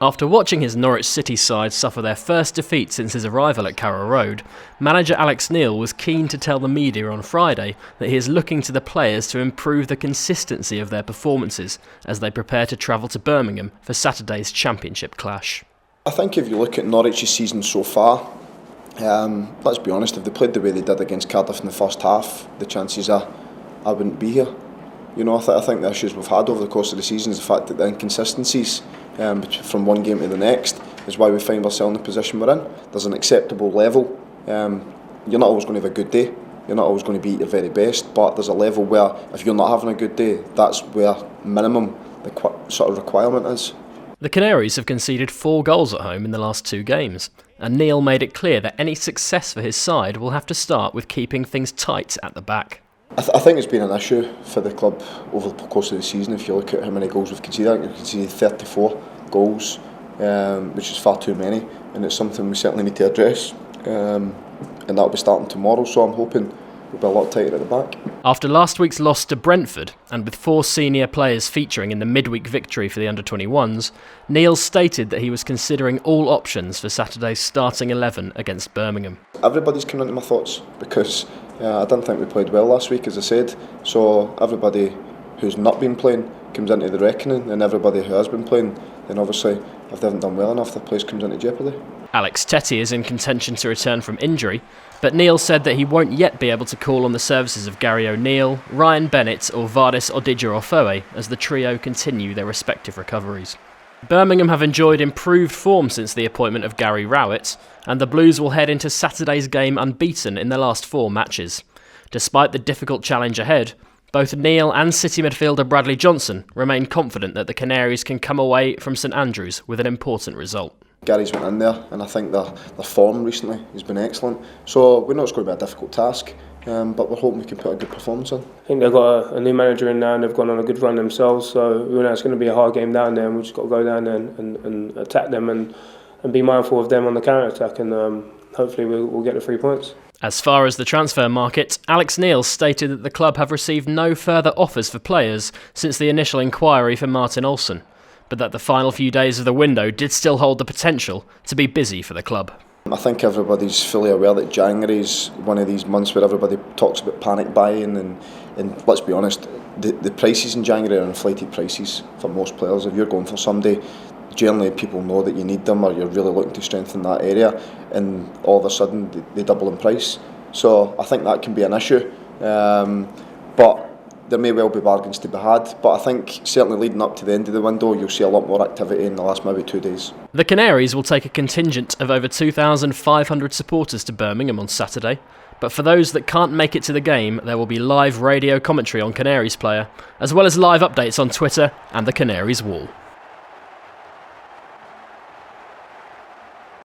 After watching his Norwich City side suffer their first defeat since his arrival at Carrow Road, manager Alex Neil was keen to tell the media on Friday that he is looking to the players to improve the consistency of their performances as they prepare to travel to Birmingham for Saturday's Championship clash. I think if you look at Norwich's season so far, let's be honest, if they played the way they did against Cardiff in the first half, the chances are I wouldn't be here. You know, I think the issues we've had over the course of the season is the fact that the inconsistencies from one game to the next is why we find ourselves in the position we're in. There's an acceptable level. You're not always going to have a good day. You're not always going to be at your very best, but there's a level where if you're not having a good day, that's where minimum the sort of requirement is. The Canaries have conceded 4 goals at home in the last 2 games, and Neil made it clear that any success for his side will have to start with keeping things tight at the back. I think it's been an issue for the club over the course of the season. If you look at how many goals we've conceded, I think we've conceded 34 goals, which is far too many, and it's something we certainly need to address, and that'll be starting tomorrow, so I'm hoping we'll be a lot tighter at the back. After last week's loss to Brentford, and with 4 senior players featuring in the midweek victory for the under-21s, Neil stated that he was considering all options for Saturday's starting 11 against Birmingham. Everybody's coming into my thoughts because I didn't think we played well last week, as I said, so everybody who's not been playing comes into the reckoning, and everybody who has been playing, then obviously if they haven't done well enough, the place comes into jeopardy. Alex Tettey is in contention to return from injury, but Neil said that he won't yet be able to call on the services of Gary O'Neill, Ryan Bennett or Odjidja-Ofoe as the trio continue their respective recoveries. Birmingham have enjoyed improved form since the appointment of Gary Rowett, and the Blues will head into Saturday's game unbeaten in their last 4 matches. Despite the difficult challenge ahead, both Neil and City midfielder Bradley Johnson remain confident that the Canaries can come away from St Andrews with an important result. Gary's went in there, and I think their form recently has been excellent, so we know it's going to be a difficult task, but we're hoping we can put a good performance in. I think they've got a new manager in now and they've gone on a good run themselves, so we know it's going to be a hard game down there, and we've just got to go down there and attack them and be mindful of them on the counter-attack, and hopefully we'll get the 3 points. As far as the transfer market, Alex Neil stated that the club have received no further offers for players since the initial inquiry for Martin Olsson, but that the final few days of the window did still hold the potential to be busy for the club. I think everybody's fully aware that January is one of these months where everybody talks about panic buying, and let's be honest, the prices in January are inflated prices for most players. If you're going for somebody, generally people know that you need them or you're really looking to strengthen that area, and all of a sudden they double in price. So I think that can be an issue, but there may well be bargains to be had, but I think certainly leading up to the end of the window you'll see a lot more activity in the last maybe 2 days. The Canaries will take a contingent of over 2,500 supporters to Birmingham on Saturday, but for those that can't make it to the game, there will be live radio commentary on Canaries Player, as well as live updates on Twitter and the Canaries Wall.